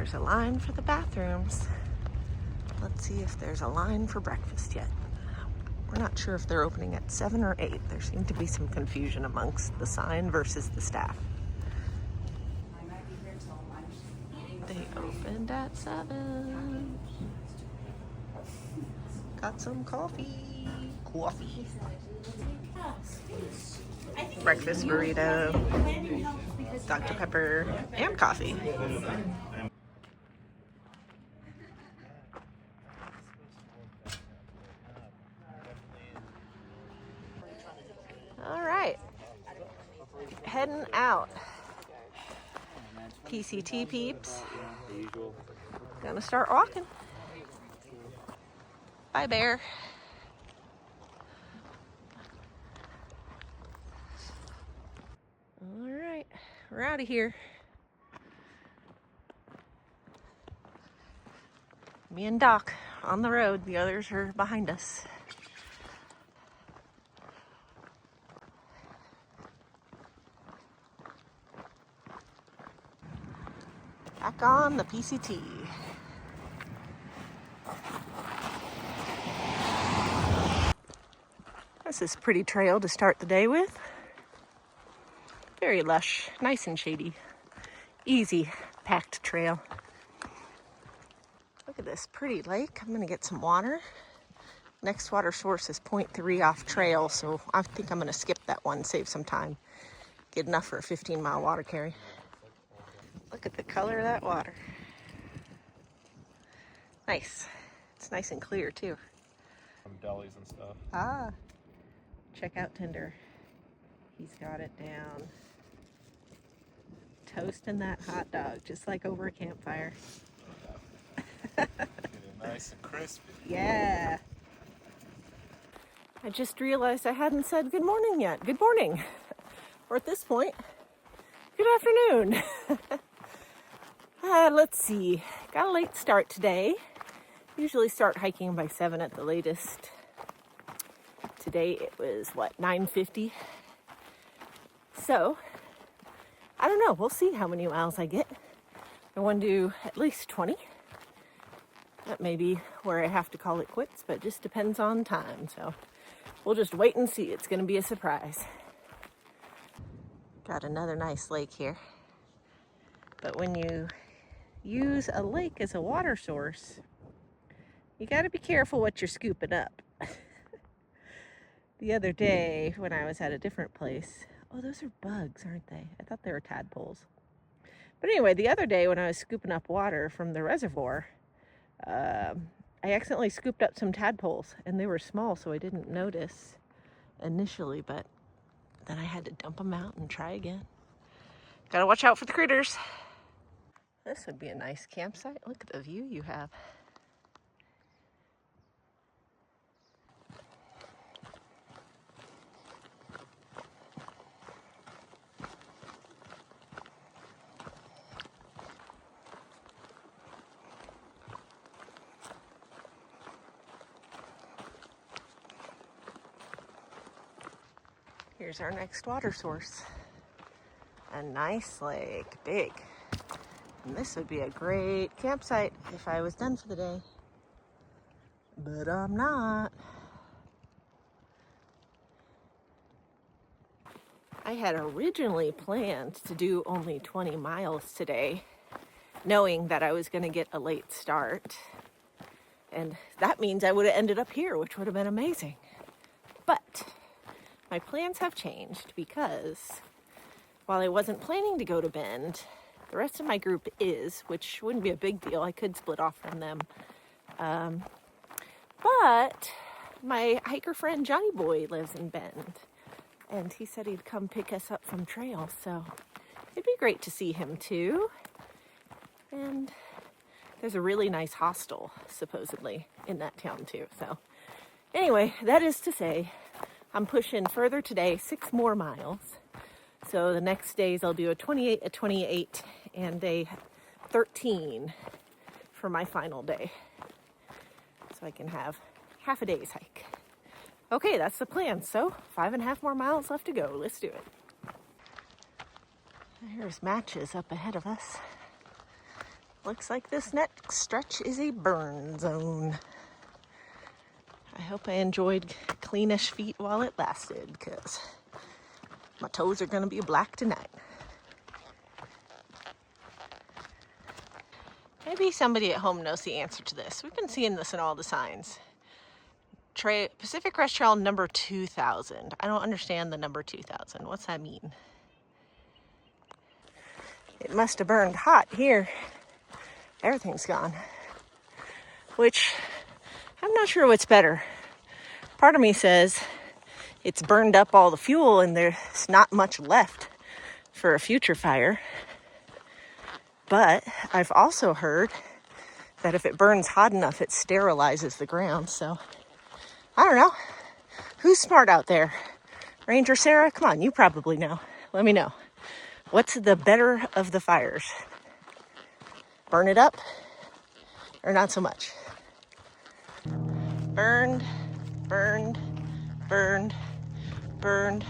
There's a line for the bathrooms. Let's see if there's a line for breakfast yet. We're not sure if they're opening at 7 or 8. There seemed to be some confusion amongst the sign versus the staff. They opened at 7. Got some coffee. Breakfast burrito, Dr. Pepper, and coffee. All right, heading out. PCT peeps, gonna start walking. Bye, bear. All right, we're out of here. Me and Doc on the road. The others are behind us. Back on the PCT. This is a pretty trail to start the day with. Very lush, nice and shady. Easy packed trail. Look at this pretty lake. I'm gonna get some water. Next water source is 0.3 off trail, so I think I'm gonna skip that one, save some time. Get enough for a 15-mile water carry. Look at the color of that water. Nice. It's nice and clear too. Some delis and stuff. Ah, check out Tinder. He's got it down. Toasting that hot dog, just like over a campfire. Get it nice and crispy. Yeah. I just realized I hadn't said good morning yet. Good morning. Or at this point, good afternoon. Let's see. Got a late start today. Usually start hiking by 7 at the latest. Today it was, 9:50? So, I don't know. We'll see how many miles I get. I want to do at least 20. That may be where I have to call it quits, but it just depends on time. So, we'll just wait and see. It's going to be a surprise. Got another nice lake here. But when you use a lake as a water source, you got to be careful what you're scooping up. The other day when I was at a different place, oh, those are bugs, aren't they? I thought they were tadpoles. But anyway, the other day when I was scooping up water from the reservoir, I accidentally scooped up some tadpoles, and they were small, so I didn't notice initially, but then I had to dump them out and try again. Gotta watch out for the critters. This would be a nice campsite. Look at the view you have. Here's our next water source. A nice lake, big. And this would be a great campsite if I was done for the day. But I'm not. I had originally planned to do only 20 miles today, knowing that I was going to get a late start. And that means I would have ended up here, which would have been amazing. But my plans have changed because while I wasn't planning to go to Bend, the rest of my group is, which wouldn't be a big deal. I could split off from them. But my hiker friend Johnny Boy lives in Bend, and he said he'd come pick us up from trail. So it'd be great to see him too. And there's a really nice hostel, supposedly, in that town too. So anyway, that is to say, I'm pushing further today, 6 more miles. So the next days I'll do a 28, a 28, and a 13 for my final day. So I can have half a day's hike. Okay, that's the plan. So 5.5 more miles left to go. Let's do it. Here's Matches up ahead of us. Looks like this next stretch is a burn zone. I hope I enjoyed cleanish feet while it lasted, because my toes are going to be black tonight. Maybe somebody at home knows the answer to this. We've been seeing this in all the signs. Pacific Crest Trail number 2000. I don't understand the number 2000. What's that mean? It must have burned hot here. Everything's gone. Which, I'm not sure what's better. Part of me says it's burned up all the fuel and there's not much left for a future fire. But I've also heard that if it burns hot enough, it sterilizes the ground. So, I don't know. Who's smart out there? Ranger Sarah, come on, you probably know. Let me know. What's the better of the fires? Burn it up or not so much? Burned, burned, burned, burned.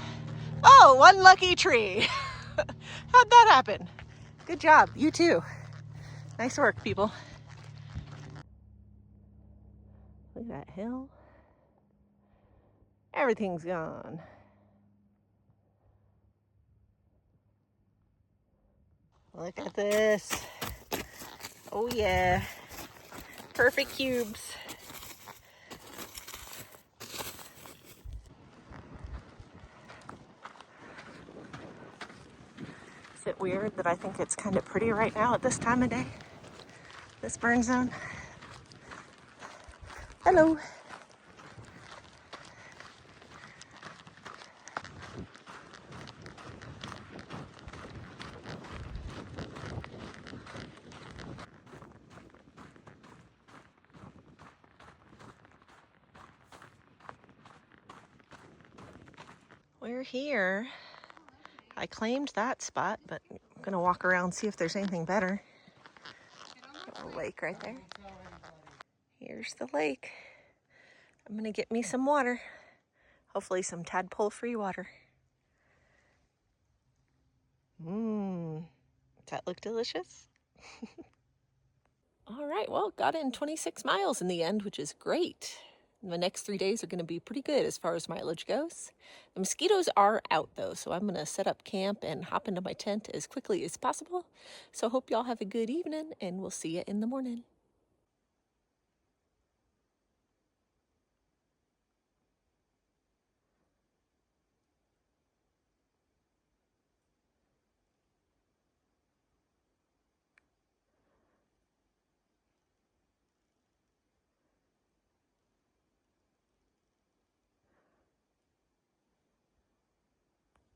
Oh, one lucky tree. How'd that happen? Good job, you too. Nice work, people. Look at that hill. Everything's gone. Look at this. Oh yeah. Perfect cubes. Is it weird that I think it's kind of pretty right now at this time of day? This burn zone. Hello. We're here. I claimed that spot, but I'm gonna walk around and see if there's anything better. A lake right there. Here's the lake. I'm gonna get me some water. Hopefully some tadpole-free water. Does that look delicious? All right, well, got in 26 miles in the end, which is great. The next 3 days are going to be pretty good as far as mileage goes. The mosquitoes are out, though, so I'm going to set up camp and hop into my tent as quickly as possible. So hope y'all have a good evening, and we'll see you in the morning.